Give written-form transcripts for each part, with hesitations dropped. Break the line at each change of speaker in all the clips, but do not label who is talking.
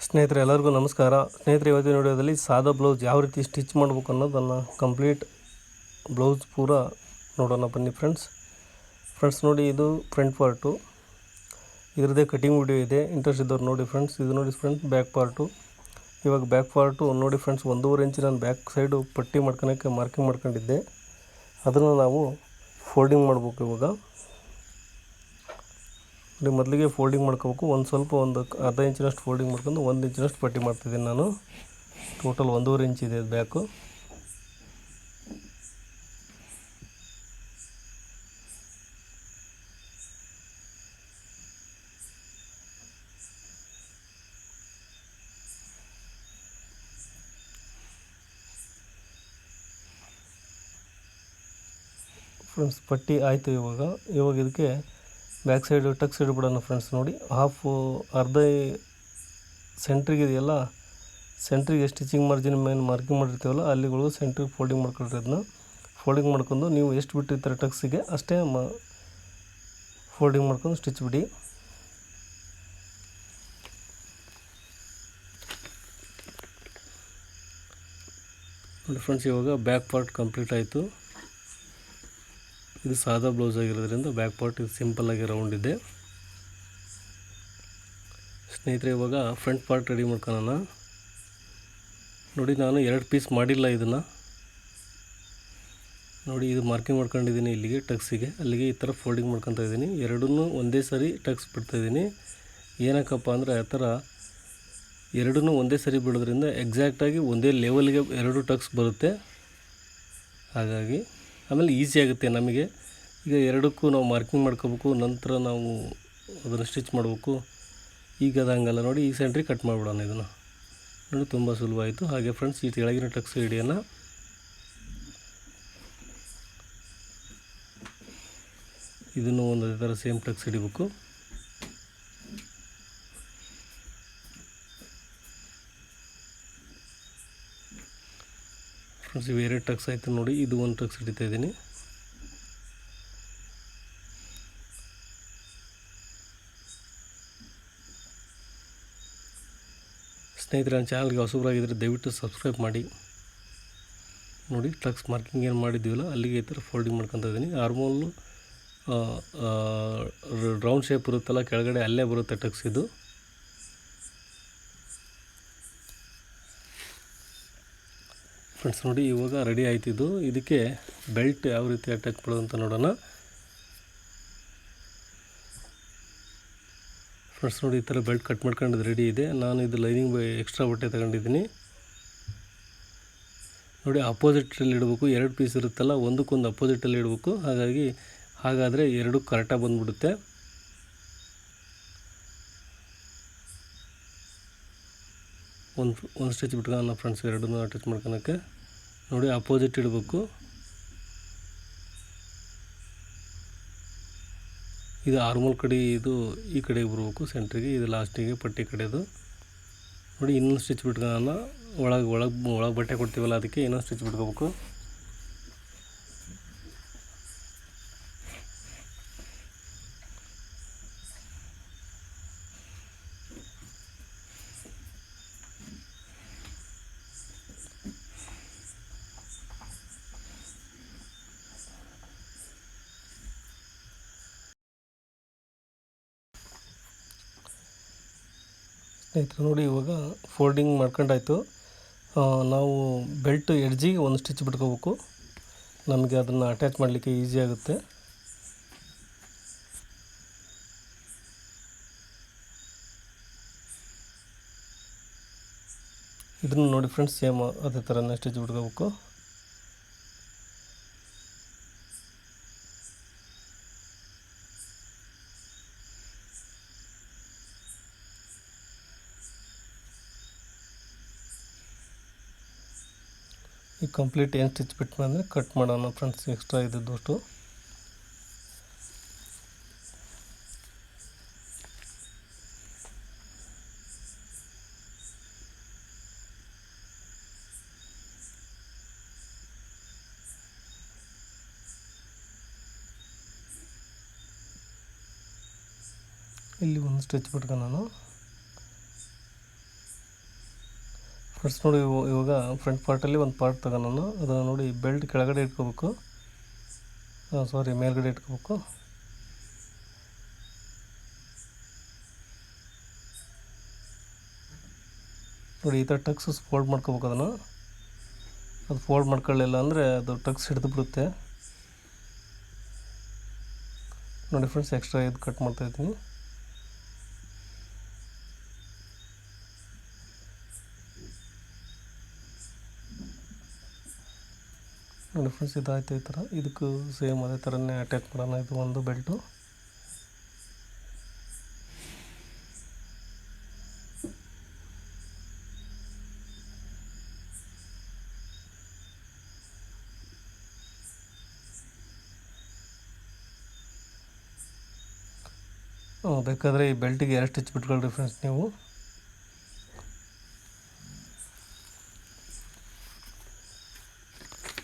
ಸ್ನೇಹಿತರೆ ಎಲ್ಲರಿಗೂ ನಮಸ್ಕಾರ. ಸ್ನೇಹಿತರೆ ಇವತ್ತಿನ ವಿಡಿಯೋದಲ್ಲಿ ಸಾದಾ ಬ್ಲೌಸ್ ಯಾವ ರೀತಿ ಸ್ಟಿಚ್ ಮಾಡಬೇಕು ಅನ್ನೋದನ್ನು ಕಂಪ್ಲೀಟ್ ಬ್ಲೌಸ್ ಪೂರ ನೋಡೋಣ ಬನ್ನಿ ಫ್ರೆಂಡ್ಸ್ ನೋಡಿ, ಇದು ಫ್ರಂಟ್ ಪಾರ್ಟು, ಇದರದೇ ಕಟಿಂಗ್ ವಿಡಿಯೋ ಇದೆ. ಇಂಟ್ರೆಸ್ಟ್ ಇದ್ದವ್ರು ನೋಡಿ ಫ್ರೆಂಡ್ಸ್. ಇದು ನೋಡಿ ಫ್ರೆಂಡ್ಸ್ ಬ್ಯಾಕ್ ಪಾರ್ಟು. ಇವಾಗ ಬ್ಯಾಕ್ ಪಾರ್ಟು ನೋಡಿ ಫ್ರೆಂಡ್ಸ್, 1.5 ಇಂಚ್ ನಾನು ಬ್ಯಾಕ್ ಸೈಡು ಪಟ್ಟಿ ಮಾಡ್ಕೊಳಕ್ಕೆ ಮಾರ್ಕಿಂಗ್ ಮಾಡ್ಕೊಂಡಿದ್ದೆ. ಅದನ್ನು ನಾವು ಫೋಲ್ಡಿಂಗ್ ಮಾಡಬೇಕು. ಇವಾಗ ಮೊದಲಿಗೆ ಫೋಲ್ಡಿಂಗ್ ಮಾಡ್ಕೋಬೇಕು. ಒಂದು ಅರ್ಧ ಇಂಚಿನಷ್ಟು ಫೋಲ್ಡಿಂಗ್ ಮಾಡ್ಕೊಂಡು 1 ಇಂಚಿನಷ್ಟು ಪಟ್ಟಿ ಮಾಡ್ತಿದ್ದೀನಿ ನಾನು. ಟೋಟಲ್ 1.5 ಇಂಚ್ ಇದೆ ಬ್ಯಾಕು. ಫ್ರೆಂಡ್ಸ್ ಪಟ್ಟಿ ಆಯಿತು. ಇವಾಗ ಇದಕ್ಕೆ ಬ್ಯಾಕ್ ಸೈಡು ಟಕ್ ಸೈಡ್ ಬಿಡೋಣ ಫ್ರೆಂಡ್ಸ್. ನೋಡಿ ಅರ್ಧ ಸೆಂಟ್ರಿಗೆ ಇದೆಯಲ್ಲ, ಸೆಂಟ್ರಿಗೆ ಸ್ಟಿಚಿಂಗ್ ಮಾರ್ಜಿನ್ ಮೇಲೆ ಮಾರ್ಕಿಂಗ್ ಮಾಡಿರ್ತೀವಲ್ಲ ಅಲ್ಲಿಗಳು ಸೆಂಟ್ರಿಗೆ ಫೋಲ್ಡಿಂಗ್ ಮಾಡ್ಕೊಳ್ರಿ. ಅದನ್ನ ಫೋಲ್ಡಿಂಗ್ ಮಾಡ್ಕೊಂಡು ನೀವು ಎಷ್ಟು ಬಿಟ್ಟಿರ್ತಾರೆ ಟಕ್ಸಿಗೆ ಅಷ್ಟೇ ಫೋಲ್ಡಿಂಗ್ ಮಾಡ್ಕೊಂಡು ಸ್ಟಿಚ್ ಬಿಡಿ. ನೋಡಿ ಫ್ರೆಂಡ್ಸ್, ಇವಾಗ ಬ್ಯಾಕ್ ಪಾರ್ಟ್ ಕಂಪ್ಲೀಟ್ ಆಯಿತು. ಇದು ಸಾದಾ ಬ್ಲೌಸ್ ಆಗಿರೋದ್ರಿಂದ ಬ್ಯಾಕ್ ಪಾರ್ಟ್ ಇದು ಸಿಂಪಲ್ಲಾಗಿ ರೌಂಡ್ ಇದೆ. ಸ್ನೇಹಿತರೆ ಇವಾಗ ಫ್ರಂಟ್ ಪಾರ್ಟ್ ರೆಡಿ ಮಾಡ್ಕೊಳ್ಳೋಣ. ನೋಡಿ, ನಾನು 2 ಪೀಸ್ ಮಾಡಿಲ್ಲ ಇದನ್ನು. ನೋಡಿ, ಇದು ಮಾರ್ಕಿಂಗ್ ಮಾಡ್ಕೊಂಡಿದ್ದೀನಿ ಇಲ್ಲಿಗೆ ಟಕ್ಸಿಗೆ, ಅಲ್ಲಿಗೆ ಈ ಥರ ಫೋಲ್ಡಿಂಗ್ ಮಾಡ್ಕೊತಾ ಇದ್ದೀನಿ. ಎರಡನ್ನೂ ಒಂದೇ ಸರಿ ಟಕ್ಸ್ ಬಿಡ್ತಾಯಿದ್ದೀನಿ. ಏನಕ್ಕಪ್ಪ ಅಂದರೆ ಆ ಥರ ಎರಡನ್ನೂ ಒಂದೇ ಸರಿ ಬಿಡೋದ್ರಿಂದ ಎಕ್ಸಾಕ್ಟಾಗಿ ಒಂದೇ ಲೆವೆಲ್ಗೆ 2 ಟಕ್ಸ್ ಬರುತ್ತೆ. ಹಾಗಾಗಿ ಆಮೇಲೆ ಈಸಿ ಆಗುತ್ತೆ ನಮಗೆ. ಈಗ ಎರಡಕ್ಕೂ ನಾವು ಮಾರ್ಕಿಂಗ್ ಮಾಡ್ಕೋಬೇಕು, ನಂತರ ನಾವು ಅದನ್ನು ಸ್ಟಿಚ್ ಮಾಡಬೇಕು. ಈಗ ಅದು ಹಂಗಲ್ಲ. ನೋಡಿ, ಈ ಸೆಂಟ್ರಿಗೆ ಕಟ್ ಮಾಡಿಬಿಡೋಣ ಇದನ್ನು. ನೋಡಿ, ತುಂಬ ಸುಲಭ ಆಯಿತು. ಹಾಗೆ ಫ್ರೆಂಡ್ಸ್, ಈ ಕೆಳಗಿನ ಟಕ್ಸ್ ಹಿಡಿಯೋಣ. ಇದನ್ನು ಒಂದು ಥರ ಸೇಮ್ ಟಕ್ಸ್ ಹಿಡಿಬೇಕು. ಫ್ರೆಂಡ್ಸ್, ಇವು 2 ಟಕ್ಸ್ ಆಯಿತು. ನೋಡಿ, ಇದು ಒಂದು ಟಕ್ಸ್ ಹಿಡಿತಾ ಇದ್ದೀನಿ. ಸ್ನೇಹಿತರೆ, ನನ್ನ ಚಾನಲ್ಗೆ ಹೊಸಬರಾಗಿದ್ದರೆ ದಯವಿಟ್ಟು ಸಬ್ಸ್ಕ್ರೈಬ್ ಮಾಡಿ. ನೋಡಿ, ಟಕ್ಸ್ ಮಾರ್ಕಿಂಗ್ ಏನು ಮಾಡಿದ್ದೀವಲ್ಲ ಅಲ್ಲಿಗೆ ಈ ಥರ ಫೋಲ್ಡಿಂಗ್ ಮಾಡ್ಕೊತಾ ಇದ್ದೀನಿ. ಆರ್ಮೋಲು ರೌಂಡ್ ಶೇಪ್ ಇರುತ್ತಲ್ಲ ಕೆಳಗಡೆ, ಅಲ್ಲೇ ಬರುತ್ತೆ ಟಕ್ಸ್ ಇದು. ಫ್ರೆಂಡ್ಸ್ ನೋಡಿ, ಇವಾಗ ರೆಡಿ ಆಯ್ತಿದ್ದು. ಇದಕ್ಕೆ ಬೆಲ್ಟ್ ಯಾವ ರೀತಿ ಅಟ್ಯಾಚ್ ಮಾಡೋದು ಅಂತ ನೋಡೋಣ. ಫ್ರೆಂಡ್ಸ್ ನೋಡಿ, ಈ ಥರ ಬೆಲ್ಟ್ ಕಟ್ ಮಾಡ್ಕೊಂಡಿದ್ದು ರೆಡಿ ಇದೆ. ನಾನು ಇದು ಲೈನಿಂಗ್ ಎಕ್ಸ್ಟ್ರಾ ಬಟ್ಟೆ ತಗೊಂಡಿದ್ದೀನಿ. ನೋಡಿ, ಅಪೋಸಿಟಲ್ಲಿ ಇಡಬೇಕು. 2 ಪೀಸ್ ಇರುತ್ತಲ್ಲ, ಒಂದಕ್ಕೊಂದು ಅಪೋಸಿಟಲ್ಲಿ ಇಡಬೇಕು. ಹಾಗಾದರೆ 2 ಕರೆಕ್ಟಾಗಿ ಬಂದುಬಿಡುತ್ತೆ. ಒಂದು ಸ್ಟಿಚ್ ಬಿಟ್ಕೊಳ್ಳೋಣ ಫ್ರೆಂಡ್ಸ್, 2 ಅಟ್ಯಾಚ್ ಮಾಡ್ಕೊಳಕ್ಕೆ. ನೋಡಿ, ಅಪೋಸಿಟ್ ಇಡಬೇಕು. ಇದು ಆರ್ಮೋಲ್ ಕಡೆ, ಇದು ಈ ಕಡೆಗೆ ಬರಬೇಕು ಸೆಂಟ್ರಿಗೆ, ಇದು ಲಾಸ್ಟಿಗೆ ಪಟ್ಟಿ ಕಡೆದು. ನೋಡಿ, ಇನ್ನೊಂದು ಸ್ಟಿಚ್ ಬಿಟ್ಕೊಳ್ಳೋಣ. ಒಳಗೆ ಬಟ್ಟೆ ಕೊಡ್ತೀವಲ್ಲ ಅದಕ್ಕೆ ಇನ್ನೊಂದು ಸ್ಟಿಚ್ ಬಿಟ್ಕೋಬೇಕು. ಸ್ನೇಹಿತರೆ ನೋಡಿ, ಇವಾಗ ಫೋಲ್ಡಿಂಗ್ ಮಾಡ್ಕೊಂಡಾಯ್ತು. ನಾವು ಬೆಲ್ಟ್ ಎಡ್ಜಿಗೆ ಒಂದು ಸ್ಟಿಚ್ ಬಿಟ್ಕೋಬೇಕು. ನಮಗೆ ಅದನ್ನು ಅಟ್ಯಾಚ್ ಮಾಡಲಿಕ್ಕೆ ಈಸಿ ಆಗುತ್ತೆ. ಇದನ್ನು ನೋಡಿ ಫ್ರೆಂಡ್ಸ್, ಸೇಮ್ ಅದೇ ಥರನೇ ಸ್ಟಿಚ್ ಬಿಟ್ಕೋಬೇಕು. ಈ ಕಂಪ್ಲೀಟ್ ಏನು ಸ್ಟಿಚ್ ಬಿಟ್ಟು ಮೇಲೆ ಕಟ್ ಮಾಡೋಣ ಫ್ರೆಂಡ್ಸ್, ಎಕ್ಸ್ಟ್ರಾ ಇದ್ದಷ್ಟು. ಇಲ್ಲಿ ಒಂದು ಸ್ಟಿಚ್ ಬಿಟ್ಕೊಳ್ಳೋಣ. ಫ್ರೆಂಡ್ಸ್ ನೋಡಿ ಇವಾಗ ಫ್ರಂಟ್ ಪಾರ್ಟಲ್ಲಿ ಒಂದು ಪಾರ್ಟ್ ತಗೋಣ. ಅದನ್ನು ನೋಡಿ ಬೆಲ್ಟ್ ಕೆಳಗಡೆ ಇಟ್ಕೋಬೇಕು, ಮೇಲ್ಗಡೆ ಇಟ್ಕೋಬೇಕು. ನೋಡಿ ಈ ಥರ ಟಕ್ಸ್ ಫೋಲ್ಡ್ ಮಾಡ್ಕೋಬೇಕು. ಅದು ಫೋಲ್ಡ್ ಮಾಡ್ಕೊಳ್ಳಿಲ್ಲ ಅಂದರೆ ಅದು ಟಕ್ಸ್ ಹಿಡಿದು ಬಿಡುತ್ತೆ. ನೋಡಿ ಫ್ರೆಂಡ್ಸ್, ಎಕ್ಸ್ಟ್ರಾ ಇದು ಕಟ್ ಮಾಡ್ತಾಯಿದ್ದೀನಿ. ನೋಡಿ ಫ್ರೆಂಡ್ಸ್, ಇದಾಯಿತು. ಈ ಥರ ಇದಕ್ಕೂ ಸೇಮ್ ಅದೇ ಥರನೇ ಅಟ್ಯಾಚ್ ಮಾಡೋಣ. ಇದು ಒಂದು ಬೆಲ್ಟು. ಬೇಕಾದರೆ ಈ ಬೆಲ್ಟಿಗೆ 2 ಸ್ಟಿಚ್ ಬಿಟ್ಕೊಳ್ರಿ ಫ್ರೆಂಡ್ಸ್ ನೀವು.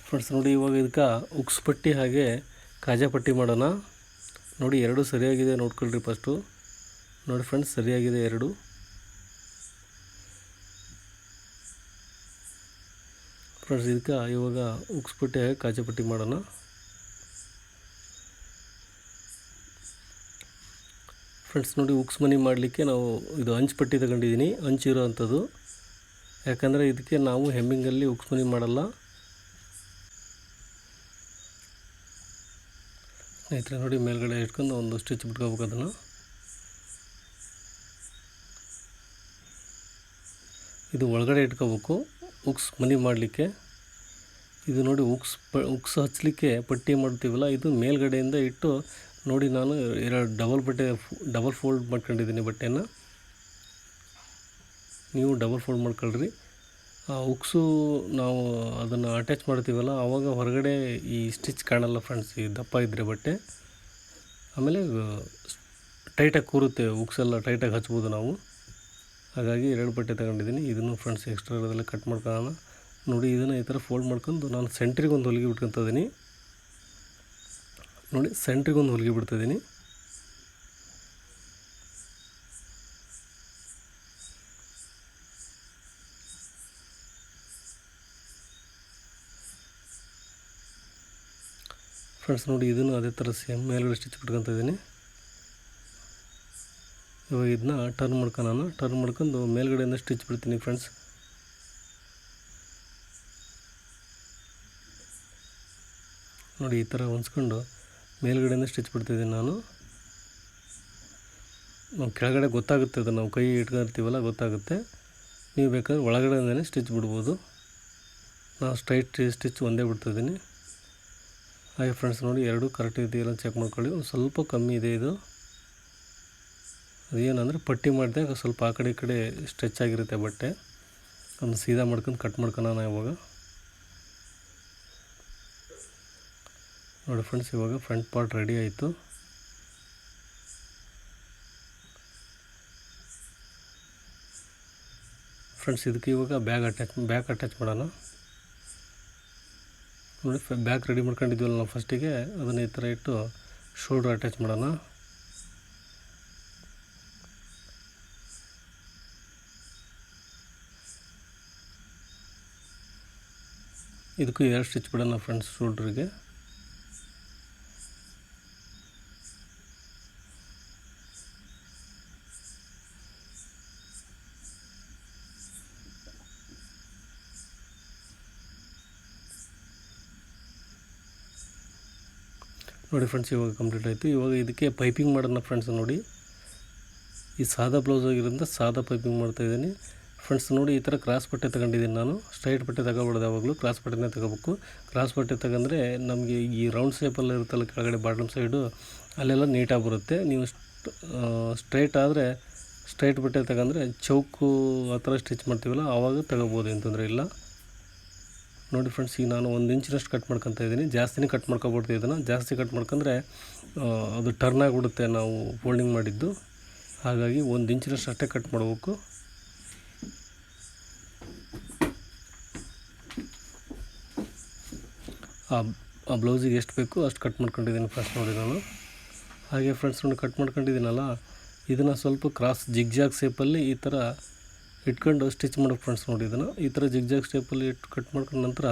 ಫ್ರೆಂಡ್ಸ್ ನೋಡಿ ಇವಾಗ ಇದಕ್ಕೆ ಉಕ್ಸ್ ಪಟ್ಟಿ ಹಾಗೆ ಕಾಜಾ ಪಟ್ಟಿ ಮಾಡೋಣ. ನೋಡಿ ಎರಡು ಸರಿಯಾಗಿದೆ ನೋಡ್ಕೊಳ್ರಿ ಫಸ್ಟು. ನೋಡಿ ಫ್ರೆಂಡ್ಸ್, ಸರಿಯಾಗಿದೆ ಎರಡು. ಫ್ರೆಂಡ್ಸ್ ಇದಕ್ಕೆ ಇವಾಗ ಉಕ್ಸ್ ಪಟ್ಟಿ ಹಾಗೆ ಕಾಜಾ ಪಟ್ಟಿ ಮಾಡೋಣ. ಫ್ರೆಂಡ್ಸ್ ನೋಡಿ, ಉಕ್ಸ್ ಮನಿ ಮಾಡಲಿಕ್ಕೆ ನಾವು ಇದು ಅಂಚು ಪಟ್ಟಿ ತಗೊಂಡಿದ್ದೀನಿ, ಅಂಚು ಇರೋ ಅಂಥದ್ದು. ಯಾಕಂದರೆ ಇದಕ್ಕೆ ನಾವು ಹೆಮ್ಮಿಂಗಲ್ಲಿ ಉಕ್ಸ್ ಮನಿ ಮಾಡಲ್ಲ. ಸ್ನೇಹಿತರೆ ನೋಡಿ, ಮೇಲ್ಗಡೆ ಇಟ್ಕೊಂಡು ಒಂದು ಸ್ಟಿಚ್ ಬಿಟ್ಕೋಬೇಕು. ಅದನ್ನು ಇದು ಒಳಗಡೆ ಇಟ್ಕೋಬೇಕು ಉಕ್ಸ್ ಮನಿ ಮಾಡಲಿಕ್ಕೆ. ಇದು ನೋಡಿ ಉಕ್ಸ್ ಹಚ್ಚಲಿಕ್ಕೆ ಪಟ್ಟಿ ಮಾಡ್ತೀವಲ್ಲ, ಇದು ಮೇಲ್ಗಡೆಯಿಂದ ಇಟ್ಟು ನೋಡಿ. ನಾನು ಡಬಲ್ ಫೋಲ್ಡ್ ಮಾಡ್ಕೊಂಡಿದ್ದೀನಿ ಬಟ್ಟೆನ. ನೀವು ಡಬಲ್ ಫೋಲ್ಡ್ ಮಾಡ್ಕೊಳ್ರಿ. ಉಕ್ಸು ನಾವು ಅದನ್ನು ಅಟ್ಯಾಚ್ ಮಾಡ್ತೀವಲ್ಲ, ಆವಾಗ ಹೊರಗಡೆ ಈ ಸ್ಟಿಚ್ ಕಾಣಲ್ಲ ಫ್ರೆಂಡ್ಸ್, ಈ ದಪ್ಪ ಇದ್ದರೆ ಬಟ್ಟೆ. ಆಮೇಲೆ ಟೈಟಾಗಿ ಕೂರುತ್ತೆ, ಉಕ್ಸೆಲ್ಲ ಟೈಟಾಗಿ ಹಚ್ಬೋದು ನಾವು. ಹಾಗಾಗಿ 2 ಬಟ್ಟೆ ತಗೊಂಡಿದ್ದೀನಿ. ಇದನ್ನು ಫ್ರೆಂಡ್ಸ್ ಎಕ್ಸ್ಟ್ರಾ ಇರೋದೆಲ್ಲ ಕಟ್ ಮಾಡ್ಕೊಳ್ಳೋಣ. ನೋಡಿ ಇದನ್ನು ಈ ಥರ ಫೋಲ್ಡ್ ಮಾಡ್ಕೊಂಡು ನಾನು ಸೆಂಟ್ರಿಗೆ ಒಂದು ಹೊಲಿಗೆ ಬಿಟ್ಕೊತಿದ್ದೀನಿ. ನೋಡಿ ಸೆಂಟ್ರಿಗೆ ಒಂದು ಹೊಲಿಗೆ ಬಿಡ್ತಿದ್ದೀನಿ. ಫ್ರೆಂಡ್ಸ್ ನೋಡಿ, ಇದನ್ನು ಅದೇ ಥರ ಸೇಮ್ ಮೇಲ್ಗಡೆ ಸ್ಟಿಚ್ ಬಿಟ್ಕೊತ ಇದ್ದೀನಿ. ಇವಾಗ ಇದನ್ನ ಟರ್ನ್ ಮಾಡ್ಕೊಂಡು ಮೇಲ್ಗಡೆಯಿಂದ ಸ್ಟಿಚ್ ಬಿಡ್ತೀನಿ ಫ್ರೆಂಡ್ಸ್. ನೋಡಿ ಈ ಥರ ಹೊಂದ್ಸ್ಕೊಂಡು ಮೇಲ್ಗಡೆಯಿಂದ ಸ್ಟಿಚ್ ಬಿಡ್ತಿದ್ದೀನಿ ನಾನು. ಕೆಳಗಡೆ ಗೊತ್ತಾಗುತ್ತೆ, ಅದು ನಾವು ಕೈ ಇಟ್ಕೊಂಡಿರ್ತೀವಲ್ಲ ಗೊತ್ತಾಗುತ್ತೆ. ನೀವು ಬೇಕಾದ್ರೆ ಒಳಗಡೆಯಿಂದನೇ ಸ್ಟಿಚ್ ಬಿಡ್ಬೋದು. ನಾನು ಸ್ಟ್ರೈಟ್ ಸ್ಟಿಚ್ ಒಂದೇ ಬಿಡ್ತಿದ್ದೀನಿ. ಹಾಗೆ ಫ್ರೆಂಡ್ಸ್ ನೋಡಿ, ಎರಡು ಕರೆಕ್ಟ್ ಇದೆಯಲ್ಲ ಚೆಕ್ ಮಾಡ್ಕೊಳ್ಳಿ. ಒಂದು ಸ್ವಲ್ಪ ಕಮ್ಮಿ ಇದೆ ಇದು. ಅದೇನಂದರೆ ಪಟ್ಟಿ ಮಾಡಿದಾಗ ಸ್ವಲ್ಪ ಆ ಕಡೆ ಈ ಕಡೆ ಸ್ಟ್ರೆಚ್ ಆಗಿರುತ್ತೆ ಬಟ್ಟೆ. ಒಂದು ಸೀದಾ ಮಾಡ್ಕೊಂಡು ಕಟ್ ಮಾಡ್ಕೊಳ್ಳೋಣ ಇವಾಗ. ನೋಡಿ ಫ್ರೆಂಡ್ಸ್, ಇವಾಗ ಫ್ರಂಟ್ ಪಾರ್ಟ್ ರೆಡಿ ಆಯಿತು. ಫ್ರೆಂಡ್ಸ್ ಇದಕ್ಕೆ ಇವಾಗ ಬ್ಯಾಕ್ ಅಟ್ಯಾಚ್ ಮಾಡೋಣ. ನೋಡಿ ಬ್ಯಾಕ್ ರೆಡಿ ಮಾಡ್ಕೊಂಡಿದ್ವಲ್ಲ ನಾವು ಫಸ್ಟಿಗೆ, ಅದನ್ನು ಈ ಥರ ಇಟ್ಟು ಶೋಲ್ಡ್ರ್ ಅಟ್ಯಾಚ್ ಮಾಡೋಣ. ಇದಕ್ಕೂ 2 ಸ್ಟಿಚ್ ಬಿಡೋಣ ಫ್ರೆಂಡ್ಸ್ ಶೋಲ್ಡ್ರಿಗೆ. ನೋಡಿ ಫ್ರೆಂಡ್ಸ್, ಇವಾಗ ಕಂಪ್ಲೀಟ್ ಆಯಿತು. ಇವಾಗ ಇದಕ್ಕೆ ಪೈಪಿಂಗ್ ಮಾಡೋಣ ಫ್ರೆಂಡ್ಸ್. ನೋಡಿ ಈ ಸಾದಾ ಬ್ಲೌಸ್ ಆಗಿರೋದ್ರಿಂದ ಸಾದಾ ಪೈಪಿಂಗ್ ಮಾಡ್ತಾಯಿದ್ದೀನಿ ಫ್ರೆಂಡ್ಸ್. ನೋಡಿ ಈ ಥರ ಕ್ರಾಸ್ ಬಟ್ಟೆ ತಗೊಂಡಿದ್ದೀನಿ ನಾನು. ಸ್ಟ್ರೈಟ್ ಬಟ್ಟೆ ತಗೋಬಾರ್ದು, ಯಾವಾಗಲೂ ಕ್ರಾಸ್ ಬಟ್ಟೆನೇ ತಗೋಬೇಕು. ಕ್ರಾಸ್ ಬಟ್ಟೆ ತಗೊಂಡ್ರೆ ನಮಗೆ ಈ ರೌಂಡ್ ಶೇಪಲ್ಲಿ ಇರುತ್ತಲ್ಲ ಕೆಳಗಡೆ ಬಾಟಮ್ ಸೈಡು, ಅಲ್ಲೆಲ್ಲ ನೀಟಾಗಿ ಬರುತ್ತೆ. ನೀವು ಸ್ಟ್ರೈಟ್ ಆದರೆ ಸ್ಟ್ರೈಟ್ ಬಟ್ಟೆ ತಗೊಂಡ್ರೆ ಚೌಕು ಆ ಥರ ಸ್ಟಿಚ್ ಮಾಡ್ತೀವಲ್ಲ, ಆವಾಗ ತಗೋಬೋದು, ಏನು ತೊಂದರೆ ಇಲ್ಲ. ನೋಡಿ ಫ್ರೆಂಡ್ಸ್, ಈಗ ನಾನು 1 ಇಂಚಿನಷ್ಟು ಕಟ್ ಮಾಡ್ಕೊತಾ ಇದ್ದೀನಿ. ಜಾಸ್ತಿನೇ ಕಟ್ ಮಾಡ್ಕೊಬಿಡ್ತೀವಿ. ಇದನ್ನು ಜಾಸ್ತಿ ಕಟ್ ಮಾಡ್ಕೊಂಡ್ರೆ ಅದು ಟರ್ನ್ ಆಗಿಬಿಡುತ್ತೆ ನಾವು ಫೋಲ್ಡಿಂಗ್ ಮಾಡಿದ್ದು. ಹಾಗಾಗಿ 1 ಇಂಚಿನಷ್ಟು ಅಷ್ಟೇ ಕಟ್ ಮಾಡಬೇಕು. ಆ ಬ್ಲೌಸಿಗೆ ಎಷ್ಟು ಬೇಕು ಅಷ್ಟು ಕಟ್ ಮಾಡ್ಕೊಂಡಿದ್ದೀನಿ ಫ್ರೆಂಡ್ಸ್. ನೋಡಿ ನಾನು ಹಾಗೆ ಫ್ರೆಂಡ್ಸ್ ನೋಡಿ ಕಟ್ ಮಾಡ್ಕೊಂಡಿದ್ದೀನಲ್ಲ, ಇದನ್ನು ಸ್ವಲ್ಪ ಕ್ರಾಸ್ ಜಿಗ್ಜಾಗ್ ಶೇಪಲ್ಲಿ ಈ ಥರ ಇಟ್ಕೊಂಡು ಸ್ಟಿಚ್ ಮಾಡೋಕೆ ಫ್ರೆಂಡ್ಸ್. ನೋಡಿ ಇದನ್ನು ಈ ಥರ ಜಿಗ್ಜಾಗ್ ಸ್ಟೆಪ್ಪಲ್ಲಿ ಕಟ್ ಮಾಡ್ಕೊಂಡ ನಂತರ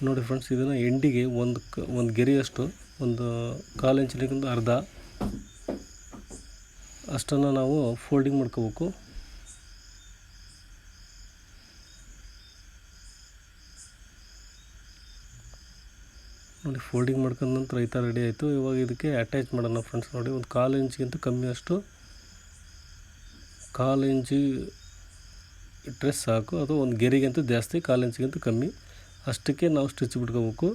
ನೋಡಿ ಫ್ರೆಂಡ್ಸ್, ಇದನ್ನು ಎಂಡಿಗೆ ಒಂದು ಗೆರೆಯಷ್ಟು, ಒಂದು 1/4 ಇಂಚಿನಿಂದ ಅರ್ಧ ಅಷ್ಟನ್ನು ನಾವು ಫೋಲ್ಡಿಂಗ್ ಮಾಡ್ಕೋಬೇಕು. ನೋಡಿ ಫೋಲ್ಡಿಂಗ್ ಮಾಡ್ಕೊಂಡ ನಂತರ ಈ ಥರ ರೆಡಿ ಆಯಿತು. ಇವಾಗ ಇದಕ್ಕೆ ಅಟ್ಯಾಚ್ ಮಾಡೋಣ ಫ್ರೆಂಡ್ಸ್. ನೋಡಿ ಒಂದು 1/4 ಇಂಚಿಗಿಂತ ಕಮ್ಮಿ ಅಷ್ಟು, 1/4 ಇಂಚಿ ಇಟ್ಟರೆ ಸಾಕು, ಅಥವಾ ಒಂದು ಗೆರೆಗಿಂತ ಜಾಸ್ತಿ, 1/4 ಇಂಚಿಗಿಂತ ಕಮ್ಮಿ ಅಷ್ಟಕ್ಕೆ ನಾವು ಸ್ಟಿಚ್ ಬಿಟ್ಕೋಬೇಕು.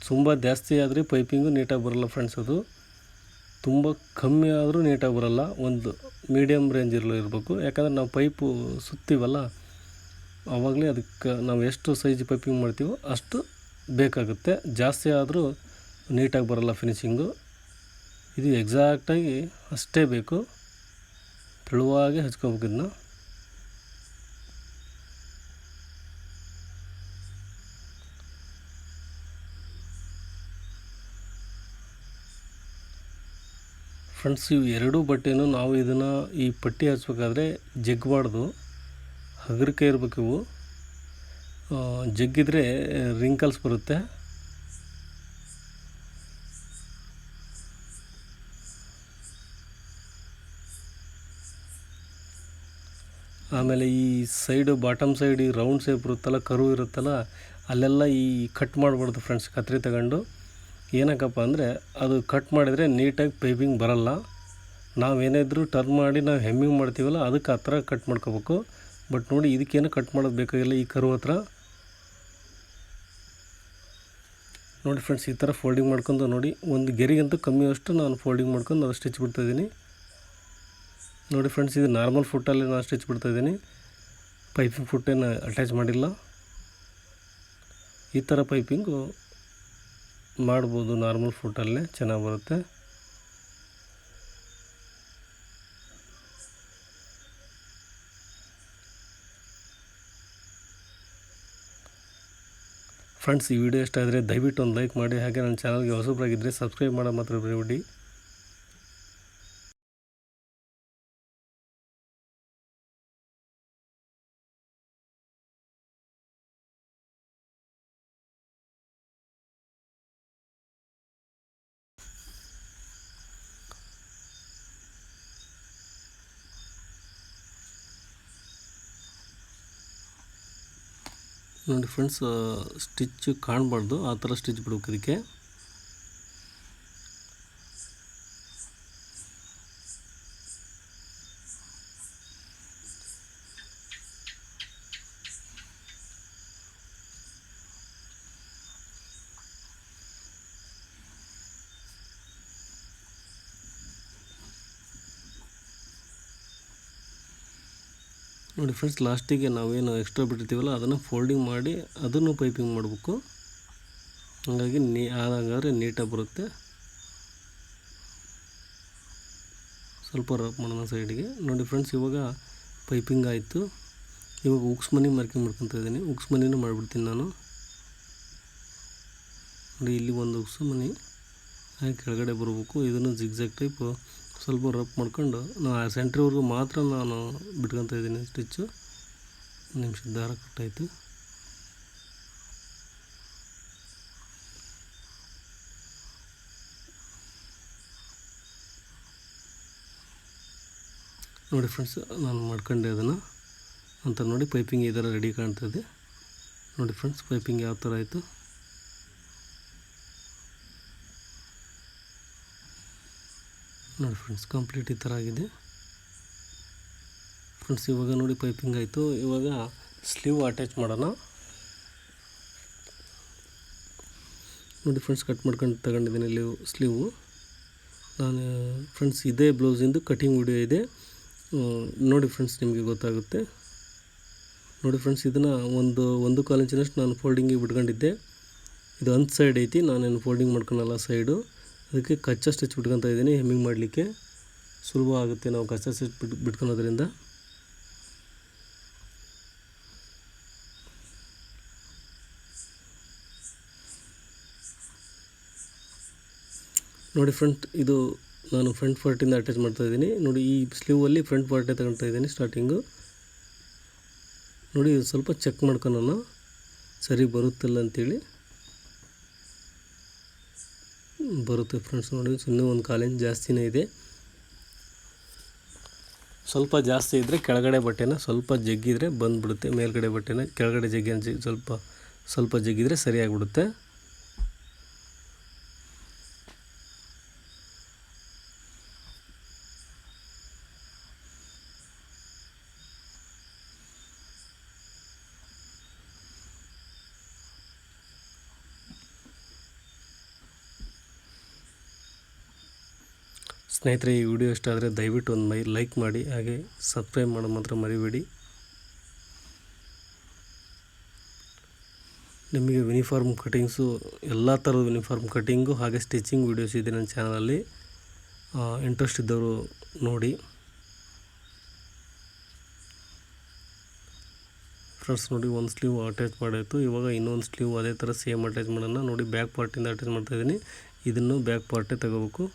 ತುಂಬ ಜಾಸ್ತಿ ಆದರೆ ಪೈಪಿಂಗು ನೀಟಾಗಿ ಬರೋಲ್ಲ ಫ್ರೆಂಡ್ಸ್. ಅದು ತುಂಬ ಕಮ್ಮಿ ಆದರೂ ನೀಟಾಗಿ ಬರೋಲ್ಲ, ಒಂದು ಮೀಡಿಯಮ್ ರೇಂಜಲ್ಲಿ ಇರಬೇಕು. ಯಾಕಂದರೆ ನಾವು ಪೈಪು ಸುತ್ತೀವಲ್ಲ, ಆವಾಗಲೇ ಅದಕ್ಕೆ ನಾವು ಎಷ್ಟು ಸೈಜ್ ಪೈಪಿಂಗ್ ಮಾಡ್ತೀವೋ ಅಷ್ಟು ಬೇಕಾಗುತ್ತೆ. ಜಾಸ್ತಿ ಆದರೂ ನೀಟಾಗಿ ಬರೋಲ್ಲ ಫಿನಿಶಿಂಗು. ಇದು ಎಕ್ಸಾಕ್ಟಾಗಿ ಅಷ್ಟೇ ಬೇಕು, ತೆಳುವಾಗಿ ಹಚ್ಕೋಬೇಕು ಇದನ್ನ. ಫ್ರೆಂಡ್ಸ್, ಇವು ಎರಡೂ ಬಟ್ಟೆನೂ ನಾವು ಇದನ್ನು ಈ ಪಟ್ಟಿ ಹಚ್ಬೇಕಾದ್ರೆ ಜಗ್ಬಾರ್ದು, ಹಗರಿಕೆ ಇರಬೇಕು. ಇವು ಜಗ್ಗಿದ್ರೆ ರಿಂಕಲ್ಸ್ ಬರುತ್ತೆ. ಆಮೇಲೆ ಈ ಸೈಡು ಬಾಟಮ್ ಸೈಡ್ ಈ ರೌಂಡ್ ಶೇಪ್ ಇರುತ್ತಲ್ಲ, ಕರ್ವ್ ಇರುತ್ತಲ್ಲ, ಅಲ್ಲೆಲ್ಲ ಈ ಕಟ್ ಮಾಡಬಾರ್ದು ಫ್ರೆಂಡ್ಸ್. ಕತ್ರಿ ತಗೊಂಡು ಏನಕ್ಕಪ್ಪ ಅಂದರೆ ಅದು ಕಟ್ ಮಾಡಿದರೆ ನೀಟಾಗಿ ಪೈಪಿಂಗ್ ಬರೋಲ್ಲ. ನಾವೇನಿದ್ರೂ ಟರ್ನ್ ಮಾಡಿ ನಾವು ಹೆಮ್ಮಿಂಗ್ ಮಾಡ್ತೀವಲ್ಲ, ಅದಕ್ಕೆ ಆ ಥರ ಕಟ್ ಮಾಡ್ಕೋಬೇಕು. ಬಟ್ ನೋಡಿ ಇದಕ್ಕೇನು ಕಟ್ ಮಾಡೋದು ಬೇಕಾಗಿಲ್ಲ. ಈ ಕರ್ವ್ ಹತ್ರ ನೋಡಿ ಫ್ರೆಂಡ್ಸ್, ಈ ಥರ ಫೋಲ್ಡಿಂಗ್ ಮಾಡ್ಕೊಂಡು ನೋಡಿ, ಒಂದು ಗೆರೆಗಂತೂ ಕಮ್ಮಿ ಅಷ್ಟು ನಾನು ಫೋಲ್ಡಿಂಗ್ ಮಾಡ್ಕೊಂಡು ನಾನು ಸ್ಟಿಚ್ ಬಿಡ್ತಾಯಿದ್ದೀನಿ. ನೋಡಿ ಫ್ರೆಂಡ್ಸ್, ಇದು ನಾರ್ಮಲ್ ಫುಟ್ಟಲ್ಲಿ ನಾನು ಸ್ಟಿಚ್ ಬಿಡ್ತಾಯಿದ್ದೀನಿ, ಪೈಪಿಂಗ್ ಫುಟ್ಟೇನು ಅಟ್ಯಾಚ್ ಮಾಡಿಲ್ಲ. ಈ ಥರ ಪೈಪಿಂಗು ಮಾಡ್ಬೋದು, ನಾರ್ಮಲ್ ಫುಟ್ಟಲ್ಲೇ ಚೆನ್ನಾಗಿ ಬರುತ್ತೆ. ಫ್ರೆಂಡ್ಸ್, ಈ ವಿಡಿಯೋ ಇಷ್ಟ ಆದರೆ ದಯವಿಟ್ಟು ಒಂದು ಲೈಕ್ ಮಾಡಿ. ಹಾಗೆ ನನ್ನ ಚಾನಲ್ಗೆ ಹೊಸಬರಾಗಿದ್ದರೆ ಸಬ್ಸ್ಕ್ರೈಬ್ ಮಾಡೋದು ಮಾತ್ರ ಮರಿಬೇಡಿ. ನೋಡಿ ಫ್ರೆಂಡ್ಸ್, ಸ್ಟಿಚ್ ಕಾಣಬಾರ್ದು, ಆ ಥರ ಸ್ಟಿಚ್ ಬಿಡ್ಬೇಕು ಇದಕ್ಕೆ. ನೋಡಿ ಫ್ರೆಂಡ್ಸ್, ಲಾಸ್ಟಿಗೆ ನಾವೇನು ಎಕ್ಸ್ಟ್ರಾ ಬಿಟ್ಟಿರ್ತೀವಲ್ಲ ಅದನ್ನು ಫೋಲ್ಡಿಂಗ್ ಮಾಡಿ ಅದನ್ನು ಪೈಪಿಂಗ್ ಮಾಡಬೇಕು. ಹಾಗಾಗಿ ಹಾಗಾದರೆ ನೀಟಾಗಿ ಬರುತ್ತೆ. ಸ್ವಲ್ಪ ರಫ್ ಮಾಡೋಣ ಸೈಡಿಗೆ. ನೋಡಿ ಫ್ರೆಂಡ್ಸ್, ಇವಾಗ ಪೈಪಿಂಗ್ ಆಯಿತು. ಇವಾಗ ಉಕ್ಸ್ ಮನಿ ಮಾರ್ಕಿಂಗ್ ಮಾಡ್ಕೊತಾ ಇದ್ದೀನಿ. ಉಕ್ಸ್ ಮನಿನೂ ಮಾಡಿಬಿಡ್ತೀನಿ ನಾನು. ನೋಡಿ ಇಲ್ಲಿ ಒಂದು ಉಕ್ಸ್ ಮನಿ ಹಾಗೆ ಕೆಳಗಡೆ ಬರಬೇಕು. ಇದನ್ನು ಜಿಗ್ಜಾಗ್ ಟೈಪು ಸ್ವಲ್ಪ ರಫ್ ಮಾಡ್ಕೊಂಡು ನಾನು ಸೆಂಟ್ರ್ವರೆಗೂ ಮಾತ್ರ ನಾನು ಬಿಟ್ಕೊತಾ ಇದ್ದೀನಿ ಸ್ಟಿಚ್ಚು. ಒಂದು ನಿಮಿಷ ದಾರ ಕಟ್ಟಾಯಿತು. ನೋಡಿ ಫ್ರೆಂಡ್ಸ್, ನಾನು ಮಾಡ್ಕೊಂಡೆ ಅದನ್ನು ಅಂತ. ನೋಡಿ ಪೈಪಿಂಗ್ ಈ ಥರ ರೆಡಿ ಕಾಣ್ತದೆ. ನೋಡಿ ಫ್ರೆಂಡ್ಸ್, ಪೈಪಿಂಗ್ ಯಾವ ಥರ ಆಯಿತು. ನೋಡಿ ಫ್ರೆಂಡ್ಸ್, ಕಂಪ್ಲೀಟ್ ಈ ಥರ ಆಗಿದೆ ಫ್ರೆಂಡ್ಸ್. ಇವಾಗ ನೋಡಿ ಪೈಪಿಂಗ್ ಆಯಿತು. ಇವಾಗ ಸ್ಲೀವ್ ಅಟ್ಯಾಚ್ ಮಾಡೋಣ. ನೋಡಿ ಫ್ರೆಂಡ್ಸ್, ಕಟ್ ಮಾಡ್ಕೊಂಡು ತಗೊಂಡಿದ್ದೀನಿ ಸ್ಲೀವು ನಾನು. ಫ್ರೆಂಡ್ಸ್, ಇದೇ ಬ್ಲೌಸಿಂದು ಕಟಿಂಗ್ ವಿಡಿಯೋ ಇದೆ, ನೋಡಿ ಫ್ರೆಂಡ್ಸ್, ನಿಮಗೆ ಗೊತ್ತಾಗುತ್ತೆ. ನೋಡಿ ಫ್ರೆಂಡ್ಸ್, ಇದನ್ನು ಒಂದು 1/4 ಇಂಚಿನಷ್ಟು ನಾನು ಫೋಲ್ಡಿಂಗಿಗೆ ಬಿಟ್ಕೊಂಡಿದ್ದೆ. ಇದು ಒಂದು ಸೈಡ್ ಐತಿ, ನಾನೇನು ಫೋಲ್ಡಿಂಗ್ ಮಾಡ್ಕೊಳಲ್ಲ ಸೈಡು. ಅದಕ್ಕೆ ಕಚ್ಚಾ ಸ್ಟಿಚ್ ಬಿಟ್ಕೊತಾ ಇದ್ದೀನಿ. ಹೆಮ್ಮಿಂಗ್ ಮಾಡಲಿಕ್ಕೆ ಸುಲಭ ಆಗುತ್ತೆ ನಾವು ಕಚ್ಚಾ ಸ್ಟಿಚ್ ಬಿಟ್ಕೊಳೋದ್ರಿಂದ. ನೋಡಿ ಫ್ರಂಟ್, ಇದು ನಾನು ಫ್ರಂಟ್ ಪಾರ್ಟಿಂದ ಅಟ್ಯಾಚ್ ಮಾಡ್ತಾಯಿದ್ದೀನಿ. ನೋಡಿ ಈ ಸ್ಲೀವಲ್ಲಿ ಫ್ರಂಟ್ ಪಾರ್ಟೇ ತಗೊಳ್ತಾ ಇದ್ದೀನಿ ಸ್ಟಾರ್ಟಿಂಗು. ನೋಡಿ ಸ್ವಲ್ಪ ಚೆಕ್ ಮಾಡ್ಕೊಳ್ಳೋಣ ಸರಿ ಬರುತ್ತಿಲ್ಲ ಅಂಥೇಳಿ. ಬರುತ್ತೆ ಫ್ರೆಂಡ್ಸ್. ನೋಡಿ ಇನ್ನೂ ಒಂದು ಕಾಲಿಂಚ್ ಜಾಸ್ತಿನೇ ಇದೆ. ಸ್ವಲ್ಪ ಜಾಸ್ತಿ ಇದ್ದರೆ ಕೆಳಗಡೆ ಬಟ್ಟೆನ ಸ್ವಲ್ಪ ಜಗ್ಗಿದ್ರೆ ಬಂದುಬಿಡುತ್ತೆ, ಮೇಲ್ಗಡೆ ಬಟ್ಟೆನ ಕೆಳಗಡೆ ಜಗ್ಗಿ ಸ್ವಲ್ಪ ಜಗ್ಗಿದ್ರೆ ಸರಿಯಾಗಿಬಿಡುತ್ತೆ. ಸ್ನೇಹಿತರೆ, ಈ ವಿಡಿಯೋ ಇಷ್ಟ ಆದರೆ ದಯವಿಟ್ಟು ಒಂದು ಲೈಕ್ ಮಾಡಿ, ಹಾಗೆ ಸಬ್ಸ್ಕ್ರೈಬ್ ಮಾಡೋದು ಮಾತ್ರ ಮರಿಬೇಡಿ. ನಿಮಗೆ ಯೂನಿಫಾರ್ಮ್ ಕಟಿಂಗ್ಸು ಎಲ್ಲ ಥರದ ಯೂನಿಫಾರ್ಮ್ ಕಟಿಂಗು ಹಾಗೆ ಸ್ಟಿಚಿಂಗ್ ವೀಡಿಯೋಸ್ ಇದೆ ನನ್ನ ಚಾನಲಲ್ಲಿ. ಇಂಟ್ರೆಸ್ಟ್ ಇದ್ದವರು ನೋಡಿ ಫ್ರೆಂಡ್ಸ್. ನೋಡಿ ಒಂದು ಸ್ಲೀವ್ ಅಟ್ಯಾಚ್ ಮಾಡಾಯಿತು. ಇವಾಗ ಇನ್ನೊಂದು ಸ್ಲೀವ್ ಅದೇ ಥರ ಸೇಮ್ ಅಟ್ಯಾಚ್ ಮಾಡೋಣ. ನೋಡಿ ಬ್ಯಾಕ್ ಪಾರ್ಟಿಂದ ಅಟ್ಯಾಚ್ ಮಾಡ್ತಾಯಿದ್ದೀನಿ. ಇದನ್ನು ಬ್ಯಾಕ್ ಪಾರ್ಟೇ ತಗೋಬೇಕು.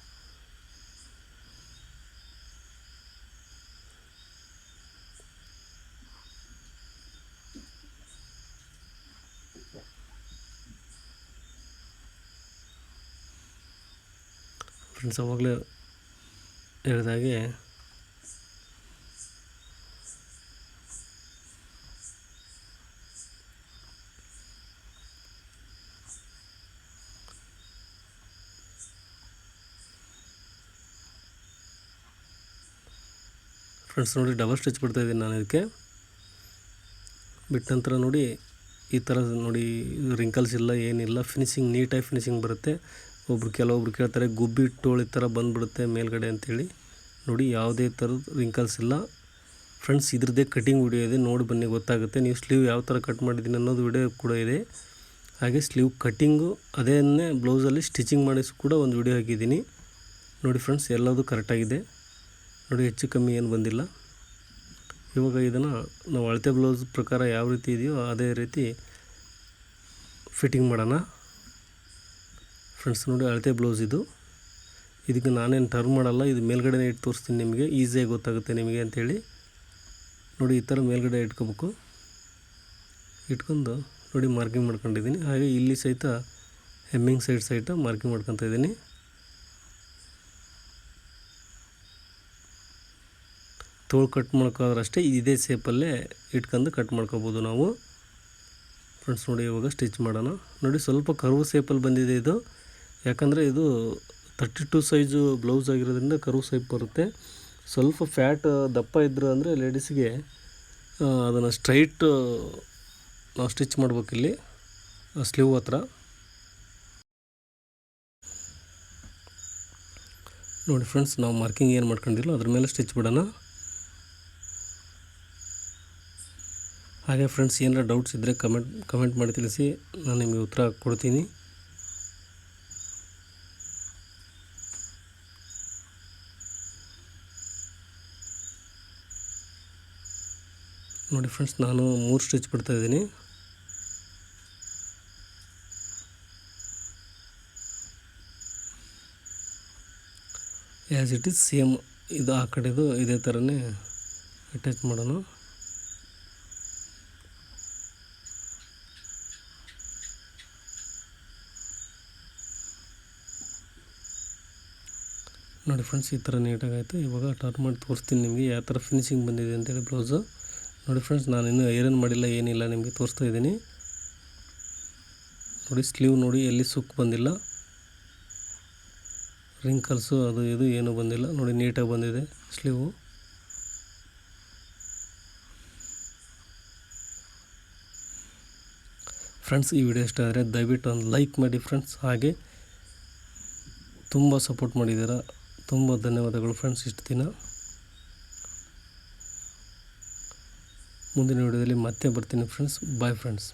ಫ್ರೆಂಡ್ಸ್, ಅವಾಗಲೇ ಹೇಳಿದಾಗೆ ಫ್ರೆಂಡ್ಸ್ ನೋಡಿ ಡಬಲ್ ಸ್ಟಿಚ್ ಬಿಡ್ತಾಯಿದ್ದೀನಿ ನಾನು. ಇದಕ್ಕೆ ಬಿಟ್ಟ ನಂತರ ನೋಡಿ ಈ ಥರ ನೋಡಿ ರಿಂಕಲ್ಸ್ ಇಲ್ಲ, ಏನಿಲ್ಲ, ಫಿನಿಶಿಂಗ್ ನೀಟಾಗಿ ಫಿನಿಶಿಂಗ್ ಬರುತ್ತೆ. ಕೆಲವೊಬ್ರು ಕೇಳ್ತಾರೆ ಗುಬ್ಬಿ ಟೋಳಿ ಥರ ಬಂದುಬಿಡುತ್ತೆ ಮೇಲ್ಗಡೆ ಅಂಥೇಳಿ. ನೋಡಿ ಯಾವುದೇ ಥರದ ರಿಂಕಲ್ಸ್ ಇಲ್ಲ ಫ್ರೆಂಡ್ಸ್. ಇದ್ರದ್ದೇ ಕಟಿಂಗ್ ವಿಡಿಯೋ ಇದೆ, ನೋಡಿ ಬನ್ನಿ ಗೊತ್ತಾಗುತ್ತೆ. ನೀವು ಸ್ಲೀವ್ ಯಾವ ಥರ ಕಟ್ ಮಾಡಿದ್ದೀನಿ ಅನ್ನೋದು ವಿಡಿಯೋ ಕೂಡ ಇದೆ. ಹಾಗೆ ಸ್ಲೀವ್ ಕಟ್ಟಿಂಗು ಅದೇನೇ ಬ್ಲೌಸಲ್ಲಿ ಸ್ಟಿಚಿಂಗ್ ಮಾಡಿಸಿ ಕೂಡ ಒಂದು ವಿಡಿಯೋ ಹಾಕಿದ್ದೀನಿ ನೋಡಿ ಫ್ರೆಂಡ್ಸ್. ಎಲ್ಲದೂ ಕರೆಕ್ಟಾಗಿದೆ ನೋಡಿ, ಹೆಚ್ಚು ಕಮ್ಮಿ ಏನು ಬಂದಿಲ್ಲ. ಇವಾಗ ಇದನ್ನು ನಾವು ಅಳತೆ ಬ್ಲೌಸ್ ಪ್ರಕಾರ ಯಾವ ರೀತಿ ಇದೆಯೋ ಅದೇ ರೀತಿ ಫಿಟ್ಟಿಂಗ್ ಮಾಡೋಣ ಫ್ರೆಂಡ್ಸ್. ನೋಡಿ ಅಳತೆ ಬ್ಲೌಸ್ ಇದು. ಇದಕ್ಕೆ ನಾನೇನು ಟರ್ನ್ ಮಾಡಲ್ಲ, ಇದು ಮೇಲ್ಗಡೆ ಇಟ್ಟು ತೋರಿಸ್ತೀನಿ ನಿಮಗೆ, ಈಸಿಯಾಗಿ ಗೊತ್ತಾಗುತ್ತೆ ನಿಮಗೆ ಅಂಥೇಳಿ. ನೋಡಿ ಈ ಥರ ಮೇಲ್ಗಡೆ ಇಟ್ಕೋಬೇಕು. ಇಟ್ಕೊಂಡು ನೋಡಿ ಮಾರ್ಕಿಂಗ್ ಮಾಡ್ಕೊಂಡಿದ್ದೀನಿ. ಹಾಗೆ ಇಲ್ಲಿ ಸಹಿತ ಹೆಮ್ಮಿಂಗ್ ಸೈಡ್ ಮಾರ್ಕಿಂಗ್ ಮಾಡ್ಕೊತಾ ಇದ್ದೀನಿ. ತೋಳು ಕಟ್ ಮಾಡ್ಕೋದ್ರೆ ಅಷ್ಟೇ ಇದೇ ಶೇಪಲ್ಲೇ ಇಟ್ಕೊಂಡು ಕಟ್ ಮಾಡ್ಕೋಬೋದು ನಾವು ಫ್ರೆಂಡ್ಸ್. ನೋಡಿ ಇವಾಗ ಸ್ಟಿಚ್ ಮಾಡೋಣ. ನೋಡಿ ಸ್ವಲ್ಪ ಕರ್ವ್ ಶೇಪಲ್ಲಿ ಬಂದಿದೆ ಇದು, ಯಾಕಂದರೆ ಇದು 32 ಸೈಜು ಬ್ಲೌಸ್ ಆಗಿರೋದ್ರಿಂದ ಕರ್ವ್ ಶೇಪ್ ಬರುತ್ತೆ. ಸ್ವಲ್ಪ ಫ್ಯಾಟ್ ದಪ್ಪ ಇದ್ದರು ಅಂದರೆ ಲೇಡೀಸ್ಗೆ ಅದನ್ನು ಸ್ಟ್ರೈಟ್ ನಾವು ಸ್ಟಿಚ್ ಮಾಡ್ಬೇಕಿಲ್ಲಿ ಸ್ಲೀವ್ ಹತ್ರ. ನೋಡಿ ಫ್ರೆಂಡ್ಸ್, ನಾವು ಮಾರ್ಕಿಂಗ್ ಏನು ಮಾಡ್ಕೊಂಡಿಲ್ಲ ಅದ್ರ ಮೇಲೆ ಸ್ಟಿಚ್ ಬಿಡೋಣ. ಹಾಗೆ ಫ್ರೆಂಡ್ಸ್, ಏನಾರ ಡೌಟ್ಸ್ ಇದ್ದರೆ ಕಮೆಂಟ್ ಮಾಡಿ ತಿಳಿಸಿ, ನಾನು ನಿಮಗೆ ಉತ್ತರ ಕೊಡ್ತೀನಿ. ನೋಡಿ ಫ್ರೆಂಡ್ಸ್, ನಾನು 3 ಸ್ಟಿಚ್ ಬಿಡ್ತಾಯಿದ್ದೀನಿ. ಆ್ಯಸ್ ಇಟ್ ಈಸ್ ಸೇಮ್ ಇದು ಆ ಕಡೆದು ಇದೇ ಥರನೇ ಅಟ್ಯಾಚ್ ಮಾಡೋಣ. ನೋಡಿ ಫ್ರೆಂಡ್ಸ್, ಈ ಥರ ನೀಟಾಗಿ ಆಯಿತು. ಇವಾಗ ಟರ್ನ್ ಮಾಡಿ ತೋರಿಸ್ತೀನಿ ನಿಮಗೆ ಯಾವ ಥರ ಫಿನಿಶಿಂಗ್ ಬಂದಿದೆ ಅಂತೇಳಿ ಬ್ಲೌಸು. ನೋಡಿ ಫ್ರೆಂಡ್ಸ್, ನಾನು ಇನ್ನೂ ಐರನ್ ಮಾಡಿಲ್ಲ, ಏನಿಲ್ಲ, ನಿಮಗೆ ತೋರಿಸ್ತಾ ಇದ್ದೀನಿ. ನೋಡಿ ಸ್ಲೀವ್ ನೋಡಿ ಎಲ್ಲಿ ಸುಕ್ ಬಂದಿಲ್ಲ, ರಿಂಕಲ್ಸು ಅದು ಇದು ಏನೂ ಬಂದಿಲ್ಲ. ನೋಡಿ ನೀಟಾಗಿ ಬಂದಿದೆ ಸ್ಲೀವು. ಫ್ರೆಂಡ್ಸ್, ಈ ವಿಡಿಯೋ ಇಷ್ಟ ಆದರೆ ದಯವಿಟ್ಟು ಒಂದು ಲೈಕ್ ಮಾಡಿ ಫ್ರೆಂಡ್ಸ್. ಹಾಗೆ ತುಂಬ ಸಪೋರ್ಟ್ ಮಾಡಿದ್ದೀರಾ, ತುಂಬ ಧನ್ಯವಾದಗಳು ಫ್ರೆಂಡ್ಸ್. ಇಷ್ಟು ದಿನ ಮುಂದಿನ ವಿಡಿಯೋದಲ್ಲಿ ಮತ್ತೆ ಬರ್ತೀನಿ ಫ್ರೆಂಡ್ಸ್. Bye friends.